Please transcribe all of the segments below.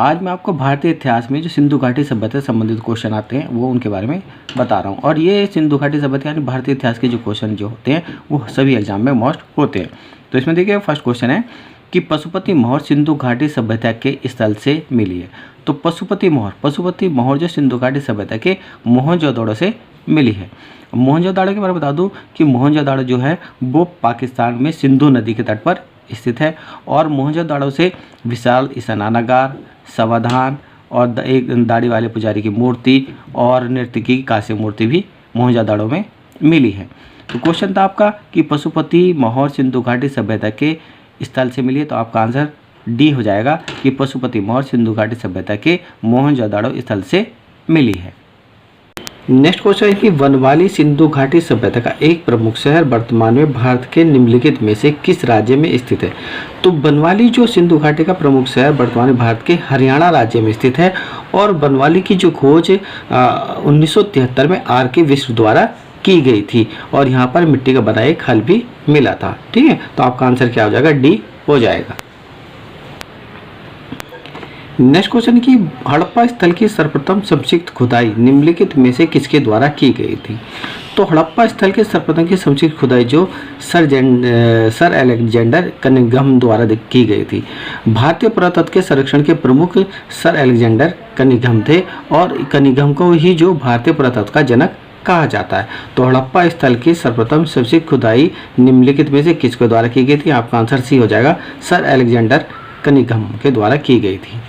आज मैं आपको भारतीय इतिहास में जो सिंधु घाटी सभ्यता से संबंधित क्वेश्चन आते हैं वो उनके बारे में बता रहा हूँ। और ये सिंधु घाटी सभ्यता यानी भारतीय इतिहास के जो क्वेश्चन जो होते हैं वो सभी एग्जाम में मोस्ट होते हैं। तो इसमें देखिए फर्स्ट क्वेश्चन है कि पशुपति मोहर सिंधु घाटी सभ्यता के स्थल से मिली है। तो पशुपति मोहर जो सिंधु घाटी सभ्यता के मोहनजोदड़ो से मिली है। मोहनजोदड़ो के बारे में बता दूं कि मोहनजोदड़ो जो है वो पाकिस्तान में सिंधु नदी के तट पर स्थित है और मोहनजोदड़ो से विशाल स्नानागार, समाधान और एक दाढ़ी वाले पुजारी की मूर्ति और नर्तकी की कांस्य मूर्ति भी मोहनजोदड़ो में मिली है। तो क्वेश्चन था आपका कि पशुपति मोहर सिंधु घाटी सभ्यता के स्थल से मिली है। तो आपका आंसर डी हो जाएगा कि पशुपति मोहर सिंधु घाटी सभ्यता के मोहनजोदड़ो स्थल से मिली है। नेक्स्ट क्वेश्चन है कि बनवाली सिंधु घाटी सभ्यता का एक प्रमुख शहर वर्तमान में भारत के निम्नलिखित में से किस राज्य में स्थित है। तो बनवाली जो सिंधु घाटी का प्रमुख शहर वर्तमान में भारत के हरियाणा राज्य में स्थित है और बनवाली की जो खोज 1973 में R.K. विश्व द्वारा की गई थी और यहाँ पर मिट्टी का बना एक हल भी मिला था। ठीक है, तो आपका आंसर क्या हो जाएगा, डी हो जाएगा। नेक्स्ट क्वेश्चन की हड़प्पा स्थल की सर्वप्रथम संक्षिप्त खुदाई निम्नलिखित में से किसके द्वारा की गई थी। तो हड़प्पा स्थल के सर्वप्रथम की संक्षिप्त खुदाई जो सर अलेक्जेंडर कनिंघम द्वारा की गई थी। भारतीय पुरातत्व के संरक्षण के प्रमुख सर अलेक्जेंडर कनिंघम थे और कनिंघम को ही जो भारतीय पुरातत्व का जनक कहा जाता है। तो हड़प्पा स्थल की सर्वप्रथम संक्षिप्त खुदाई निम्नलिखित में से किसके द्वारा की गई थी। आपका आंसर सी हो जाएगा, सर अलेक्जेंडर कनिंघम के द्वारा की गई थी।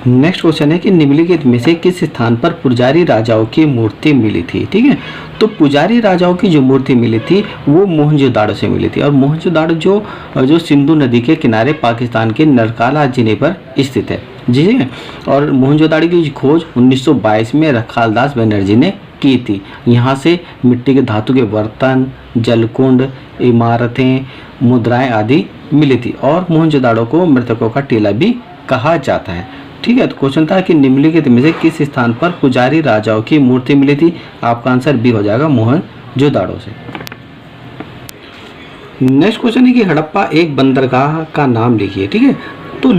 नेक्स्ट क्वेश्चन है कि निम्नलिखित में से किस स्थान पर पुजारी राजाओं की मूर्ति मिली थी। ठीक है, तो पुजारी राजाओं की जो मूर्ति मिली थी वो मोहनजोदड़ो से मिली थी और मोहनजोदड़ो जो सिंधु नदी के किनारे पाकिस्तान के नरकाला जिले पर स्थित है। जी है, और मोहनजोदड़ो की खोज 1922 में रखालदास बनर्जी ने की थी। यहाँ से मिट्टी के धातु के बर्तन, जलकुंड, इमारतें, मुद्राएं आदि मिली थी और मोहनजोदड़ो को मृतकों का टीला भी कहा जाता है। ठीक है, तो क्वेश्चन था कि निम्नलिखित में से किस स्थान पर पुजारी राजाओं की मूर्ति मिली थी। आपका आंसर बी हो जाएगा, मोहनजोदड़ो से। नेक्स्ट क्वेश्चन है कि हड़प्पा एक बंदरगाह का नाम लिखिए। ठीक है, तो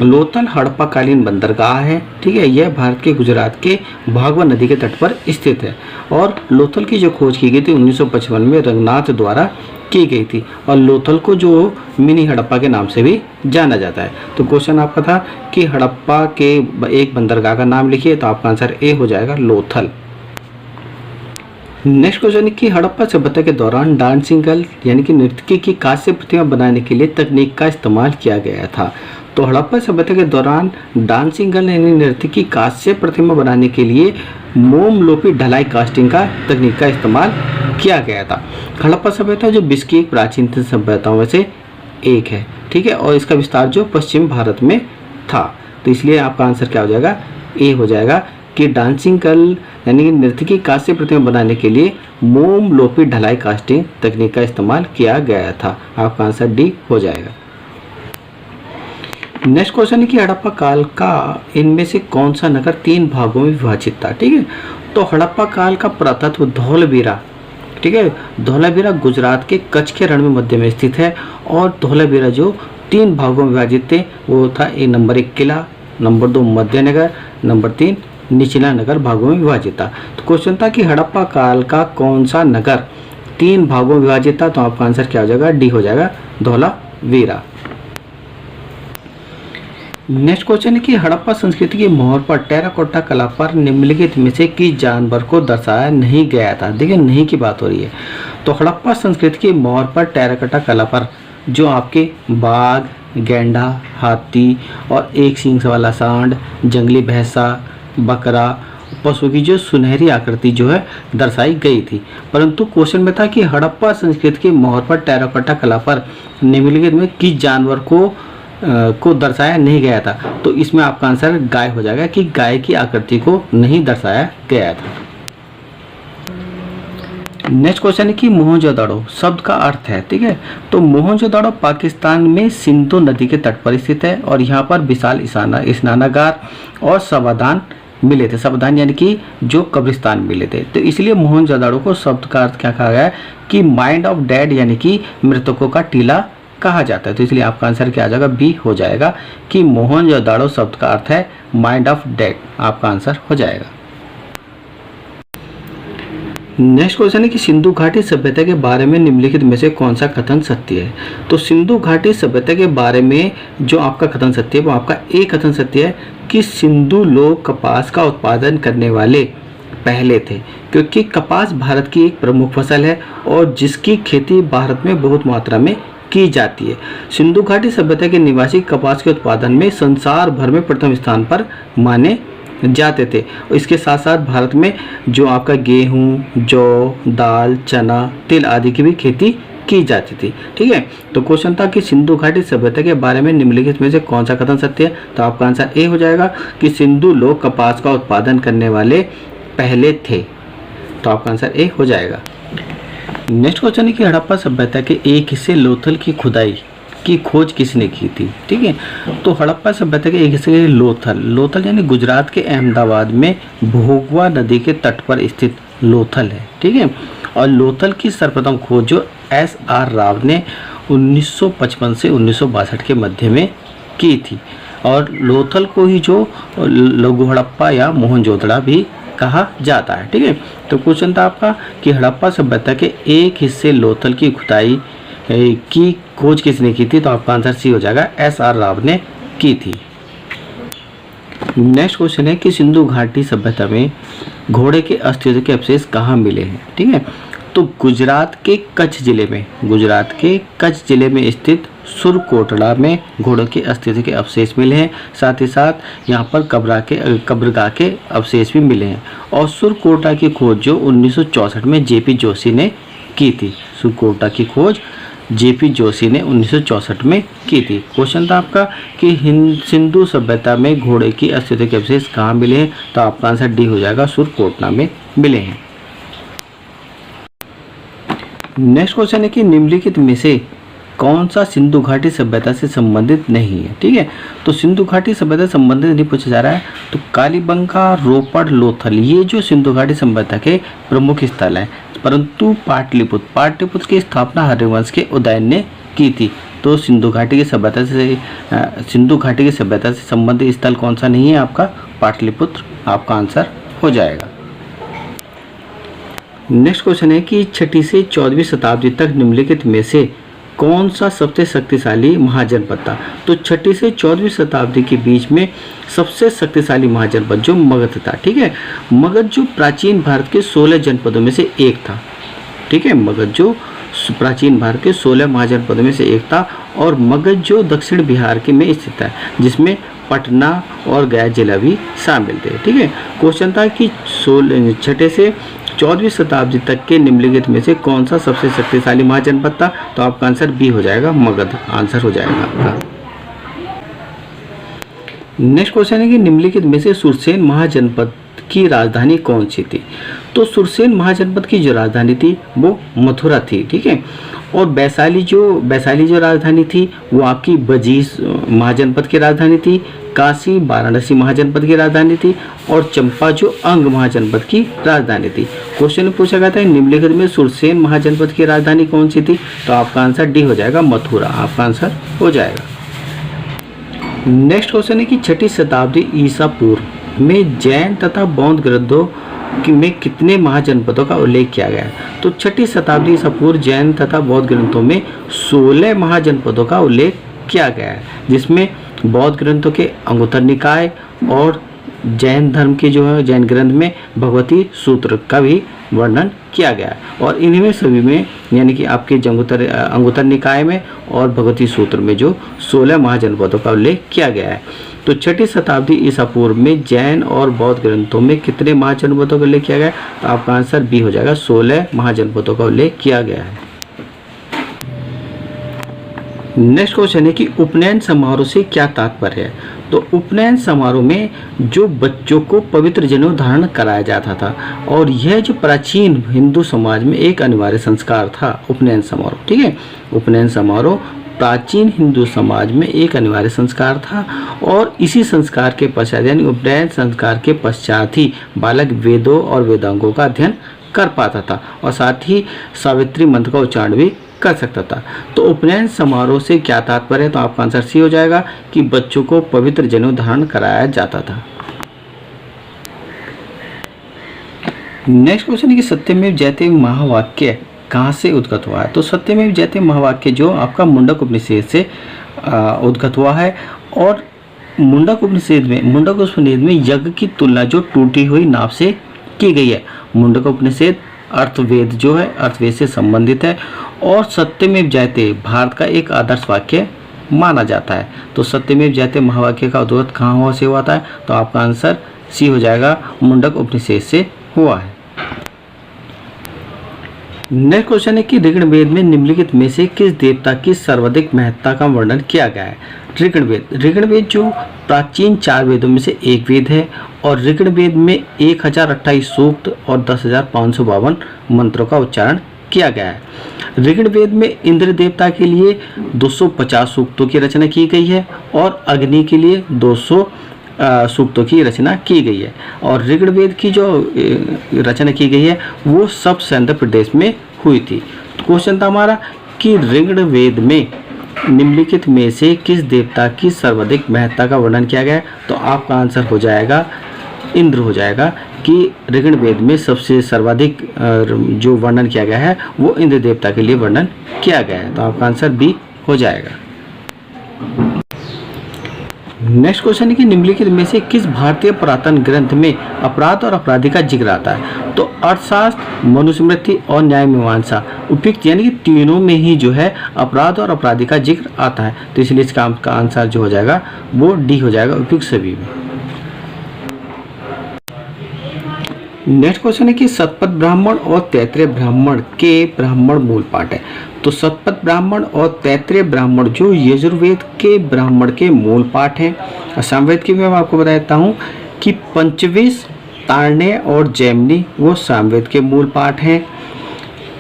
लोथल हड़प्पाकालीन बंदरगाह है। ठीक है, यह भारत के गुजरात के भागवा नदी के तट पर स्थित है और लोथल की जो खोज की गई थी 1955 में रंगनाथ द्वारा की गई थी और लोथल को जो मिनी हड़प्पा के नाम से भी जाना जाता है। तो क्वेश्चन आपका था कि हड़प्पा के एक बंदरगाह का नाम लिखिए। तो आपका आंसर ए हो जाएगा, लोथल। नेक्स्ट क्वेश्चन है कि हड़प्पा सभ्यता के दौरान डांसिंग गर्ल यानी कि नर्तकी की कांस्य प्रतिमा बनाने के लिए तकनीक का इस्तेमाल किया गया था। तो हड़प्पा सभ्यता के दौरान डांसिंग गर्ल यानी नर्तकी की कांस्य प्रतिमा बनाने के लिए मोमलोपी ढलाई कास्टिंग का तकनीक का इस्तेमाल किया गया था। हड़प्पा सभ्यता जो विश्व की प्राचीन सभ्यताओं में से एक है। ठीक है, और इसका विस्तार जो पश्चिम भारत में था। तो इसलिए आपका आंसर क्या हो जाएगा, ए हो जाएगा कि डांसिंग गर्ल यानी कि नर्तकी कांस्य प्रतिमा बनाने के लिए मोमलोपी ढलाई कास्टिंग तकनीक का इस्तेमाल किया गया था। आपका आंसर डी हो जाएगा। नेक्स्ट क्वेश्चन है कि हड़प्पा काल का इनमें से कौन सा नगर 3 भागों में विभाजित था। ठीक है, तो हड़प्पा काल का पुरातत्व धौलावीरा। ठीक है, धौलावीरा गुजरात के कच्छ के रण में मध्य में स्थित है और धौलावीरा जो 3 भागों में विभाजित थे वो था नंबर 1 किला, नंबर 2 मध्य नगर, नंबर 3 निचला नगर भागों में विभाजित था। तो क्वेश्चन था कि हड़प्पा काल का कौन सा नगर 3 भागों में विभाजित था। तो आपका आंसर क्या हो जाएगा, डी हो जाएगा, धौलावीरा। नेक्स्ट क्वेश्चन है कि हड़प्पा संस्कृति की मोहर पर टेराकोटा कला पर निम्नलिखित में से किस जानवर को दर्शाया नहीं गया था। देखिए नहीं की बात हो रही है। तो हड़प्पा संस्कृति की मोहर पर टेराकोटा कला पर जो आपके बाघ, गैंडा, हाथी और एक सींग वाला सांड, जंगली भैंसा, बकरा, पशु की जो सुनहरी आकृति जो है दर्शाई गई थी। परंतु क्वेश्चन में था कि हड़प्पा संस्कृति की मोहर पर टेराकोटा कला पर निम्नलिखित में किस जानवर को दर्शाया नहीं गया था। तो इसमें आपका आंसर गाय हो जाएगा कि गाय की आकृति को नहीं दर्शाया गया था। नेक्स्ट क्वेश्चन है कि मोहनजोदड़ो शब्द का अर्थ है। ठीक है, तो मोहनजोदड़ो पाकिस्तान में सिंधु नदी के तट पर स्थित है और यहाँ पर विशाल स्नानागार और समाधान मिले थे। समाधान यानी कि जो कब्रिस्तान मिले थे। तो इसलिए मोहनजोदड़ो को शब्द का अर्थ क्या कहा गया है कि माइंड ऑफ डेड यानी कि मृतकों का टीला कहा जाता है। तो इसलिए आपका आंसर क्या आ जाएगा, बी हो जाएगा कि मोहनजोदाड़ो शब्द का अर्थ है माइंड ऑफ डेड। आपका आंसर हो जाएगा। नेक्स्ट क्वेश्चन है कि सिंधु घाटी सभ्यता के बारे में निम्नलिखित में से कौन सा कथन सत्य है। तो सिंधु घाटी सभ्यता के बारे में जो आपका कथन सत्य है वो आपका ए कथन सत्य है कि सिंधु लोग कपास का उत्पादन करने वाले पहले थे, क्योंकि कपास भारत की एक प्रमुख फसल है और जिसकी खेती भारत में बहुत मात्रा में की जाती है। सिंधु घाटी सभ्यता के निवासी कपास के उत्पादन में संसार भर में प्रथम स्थान पर माने जाते थे। इसके साथ साथ भारत में जो आपका गेहूं, जौ, दाल, चना, तिल आदि की भी खेती की जाती थी। ठीक है, तो क्वेश्चन था कि सिंधु घाटी सभ्यता के बारे में निम्नलिखित में से कौन सा कथन सत्य है। तो आपका आंसर ए हो जाएगा कि सिंधु लोग कपास का उत्पादन करने वाले पहले थे। तो आपका आंसर ए हो जाएगा। नेक्स्ट क्वेश्चन है कि हड़प्पा सभ्यता के एक हिस्से लोथल की खुदाई की खोज किसने की थी। ठीक है, तो हड़प्पा सभ्यता के एक हिस्से लोथल यानी गुजरात के अहमदाबाद में भोगवा नदी के तट पर स्थित लोथल है। ठीक है, और लोथल की सर्वप्रथम खोज जो SR राव ने 1955 से 1962 के मध्य में की थी, और लोथल को ही जो लघु हड़प्पा या मोहनजोदड़ो भी कहा जाता है। ठीक है, तो क्वेश्चन था आपका कि हड़प्पा सभ्यता के एक हिस्से लोथल की खुदाई की खोज किसने की थी। तो आपका आंसर सी हो जाएगा, SR राव ने की थी। नेक्स्ट क्वेश्चन है कि सिंधु घाटी सभ्यता में घोड़े के अस्तित्व के अवशेष कहाँ मिले हैं। ठीक है, तो गुजरात के कच्छ जिले में स्थित सुरकोटड़ा में घोड़ों के अस्तित्व के अवशेष मिले हैं। साथ ही साथ यहाँ पर कब्रगाह के अवशेष भी मिले हैं। और सुरकोटा की खोज जो 1964 में JP जोशी ने की थी। सुरकोटा की खोज JP जोशी ने 1964 में की थी। क्वेश्चन था आपका कि सिंधु सभ्यता में घोड़े की अस्तित्व के अवशेष कहाँ मिले हैं। तो आपका आंसर डी हो जाएगा, सुरकोटड़ा में मिले हैं। नेक्स्ट क्वेश्चन है कि निम्नलिखित में से कौन सा सिंधु घाटी सभ्यता से संबंधित नहीं है। ठीक है, तो सिंधु घाटी सभ्यता से संबंधित नहीं पूछा जा रहा है। तो कालीबंगा, रोपड़, लोथल ये जो सिंधु घाटी सभ्यता के प्रमुख स्थल हैं, परंतु पाटलिपुत्र की स्थापना हरिवंश के उदयन ने की थी। तो सिंधु घाटी की सभ्यता से संबंधित स्थल कौन सा नहीं है, आपका पाटलिपुत्र आपका आंसर हो जाएगा। नेक्स्ट क्वेश्चन है कि 6वीं से 14वीं शताब्दी तक निम्नलिखित में से कौन सा सबसे शक्तिशाली महाजनपद था। तो 6वीं से 14वीं शताब्दी के बीच में सबसे शक्तिशाली महाजनपद जो मगध था। ठीक है, मगध जो प्राचीन भारत के 16 जनपदों में से एक था। ठीक है, मगध जो प्राचीन भारत के 16 महाजनपदों में से एक था, और मगध जो दक्षिण बिहार के में स्थित है, जिसमें पटना और गया जिला भी शामिल थे। ठीक है, क्वेश्चन था कि 6 से 14वीं शताब्दी तक के निम्नलिखित में से कौन सा सबसे शक्तिशाली महाजनपद था। तो आपका आंसर बी हो जाएगा, मगध आंसर हो जाएगा आपका। नेक्स्ट क्वेश्चन है कि निम्नलिखित में से सुरसेन महाजनपद की राजधानी कौन सी थी। तो सुरसेन महाजनपद की जो राजधानी थी वो मथुरा थी। ठीक है, और वैशाली जो राजधानी थी वो आपकी बजीज महाजनपद की राजधानी थी। काशी वाराणसी महाजनपद की राजधानी थी, और चंपा जो अंग महाजनपद की राजधानी थी। क्वेश्चन में पूछा गया था निम्नलिखित में सुरसेन महाजनपद की राजधानी कौन सी थी। तो आपका आंसर डी हो जाएगा, मथुरा आपका आंसर हो जाएगा। नेक्स्ट क्वेश्चन है कि 6वीं शताब्दी ईसा पूर्व में जैन तथा बौद्ध ग्रंथों में कितने महाजनपदों का उल्लेख किया गया है। तो 6वीं शताब्दी ईसा पूर्व जैन तथा बौद्ध ग्रंथों में 16 महाजनपदों का उल्लेख किया गया है, जिसमें बौद्ध ग्रंथों के अंगुत्तर निकाय और जैन धर्म के जो है जैन ग्रंथ में भगवती सूत्र का भी वर्णन किया गया है। और इन्हीं में सभी में यानी कि आपके अंगुत्तर निकाय में और भगवती सूत्र में जो 16 महाजनपदों का उल्लेख किया गया है। तो 6वीं शताब्दी ईसा पूर्व में जैन और बौद्ध ग्रंथों में कितने महाजनपदों का उल्लेख किया गया है। तो आपका आंसर बी हो जाएगा, 16 महाजनपदों का उल्लेख किया गया है। नेक्स्ट क्वेश्चन है कि उपनयन समारोह से क्या तात्पर्य है। तो उपनयन समारोह में जो बच्चों को पवित्र जनेऊ धारण कराया जाता था, और यह जो प्राचीन हिंदू समाज में एक अनिवार्य संस्कार था उपनयन समारोह। ठीक है, उपनयन समारोह प्राचीन हिंदू समाज में एक अनिवार्य संस्कार था, और इसी संस्कार के पश्चात यानी उपनयन संस्कार के पश्चात ही बालक वेदों और वेदांगों का अध्ययन कर पाता था, और साथ ही सावित्री मंत्र का उच्चारण भी कर सकता था। तो उपनयन समारोह से क्या तात्पर्य है? तो आपका आंसर सी हो जाएगा कि बच्चों को पवित्र जनेऊ धारण कराया जाता था। नेक्स्ट क्वेश्चन है कि सत्यमेव जयते महावाक्य कहाँ से उद्गत हुआ है? तो सत्यमेव जयते महावाक्य जो आपका मुंडक उपनिषद से उद्गत हुआ है। और मुंडक उपनिषद में यज्ञ की तुलना जो टूटी हुई नाव से की गई है। मुंडक उपनिषद अर्थवेद जो है, अर्थवेद से संबंधित है। और सत्यमेव जयते भारत का एक आदर्श वाक्य माना जाता है। तो सत्यमेव जयते महावाक्य का उद्गत कहाँ से हुआ था? तो आपका आंसर सी हो जाएगा, मुंडक उपनिषद से हुआ है। नेक्स्ट क्वेश्चन है कि ऋग्वेद में निम्नलिखित में से किस देवता की सर्वाधिक महत्ता का वर्णन किया गया है? ऋग्वेद जो प्राचीन 4 वेदों में से एक वेद है और ऋग्वेद में 1028 सूक्त और 10,552 मंत्रों का उच्चारण किया गया है। ऋग्वेद में इंद्र देवता के लिए 250 सूक्तों की रचना की गई है और अग्नि के लिए 200 सूक्तों की रचना की गई है। और ऋग्वेद की जो रचना की गई है वो सब आंध्र प्रदेश में हुई थी। तो क्वेश्चन था हमारा कि ऋग्वेद में निम्नलिखित में से किस देवता की सर्वाधिक महत्ता का वर्णन किया गया है? तो आपका आंसर हो जाएगा इंद्र हो जाएगा कि ऋग्वेद में सबसे सर्वाधिक जो वर्णन किया गया है वो इंद्र देवता के लिए वर्णन किया गया है। तो आपका आंसर बी हो जाएगा। नेक्स्ट क्वेश्चन है कि निम्नलिखित में से किस भारतीय पुरातन ग्रंथ में अपराध और अपराधी का जिक्र आता है? तो अर्थशास्त्र, मनुस्मृति और न्याय मीमांसा उपयुक्त, यानी कि तीनों में ही जो है अपराध और अपराधी का जिक्र आता है। तो इसलिए इसका आंसर जो हो जाएगा वो डी हो जाएगा, उपयुक्त सभी में। नेक्स्ट क्वेश्चन है कि शतपथ ब्राह्मण और तैत्तिरीय ब्राह्मण के ब्राह्मण मूल पाठ है। तो शतपथ ब्राह्मण और तैत्तिरीय ब्राह्मण जो यजुर्वेद के ब्राह्मण के मूल पाठ हैं। सामवेद की भी मैं आपको बता देता हूँ कि पंचविश, तारण्य और जैमिनी वो सामवेद के मूल पाठ हैं।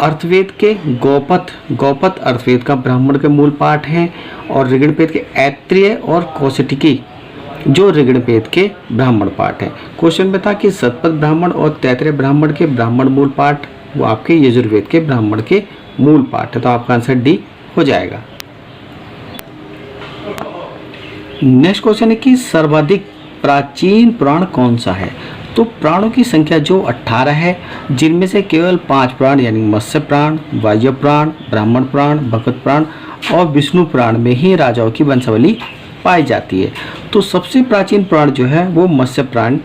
अर्थवेद के गौपथ अर्थवेद का ब्राह्मण के मूल पाठ हैं। और ऋग्वेद के ऐत्रेय और कौशिकी जो ऋग्वेद के ब्राह्मण पाठ है। क्वेश्चन में था कि शतपथ ब्राह्मण और तैत्तिरीय ब्राह्मण के ब्राह्मण मूल पाठ वो आपके यजुर्वेद के ब्राह्मण के मूल पाठ है। तो आपका आंसर डी हो जाएगा। नेक्स्ट क्वेश्चन है कि सर्वाधिक प्राचीन पुराण कौन सा है? तो पुराणों की संख्या जो 18 है, जिनमें से केवल 5 पुराण यानी मत्स्य पुराण, वायु पुराण, ब्राह्मण पुराण, भगवत पुराण और विष्णु पुराण में ही राजाओं की वंशावली पाई जाती है। तो सबसे प्राचीन पुराण जो है वो मत्स्य पुराण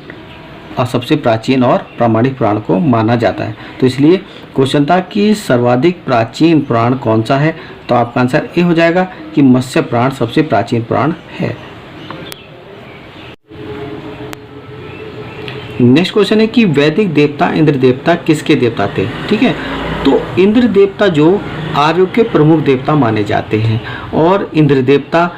और सबसे प्राचीन और प्रामाणिक पुराण को माना जाता है। तो इसलिए क्वेश्चन था कि सर्वाधिक प्राचीन पुराण कौन सा है? तो आपका आंसर ए हो जाएगा कि मत्स्य पुराण सबसे प्राचीन पुराण है। नेक्स्ट क्वेश्चन है कि वैदिक देवता इंद्र देवता किसके देवता थे? ठीक है, तो इंद्र देवता जो आर्यों के प्रमुख देवता माने जाते हैं और इंद्र देवता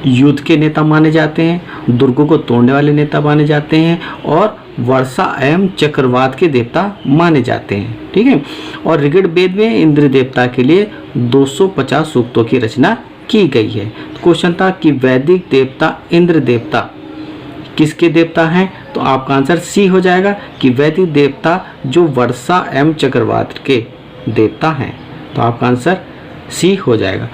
युद्ध के नेता माने जाते हैं, दुर्गों को तोड़ने वाले नेता माने जाते हैं और वर्षा एवं चक्रवात के देवता माने जाते हैं। ठीक है, और ऋग्वेद में इंद्र देवता के लिए 250 सूक्तों की रचना की गई है। क्वेश्चन था कि वैदिक देवता इंद्र देवता किसके देवता हैं? तो आपका आंसर सी हो जाएगा कि वैदिक देवता जो वर्षा एवं चक्रवात के देवता हैं। तो आपका आंसर सी हो जाएगा।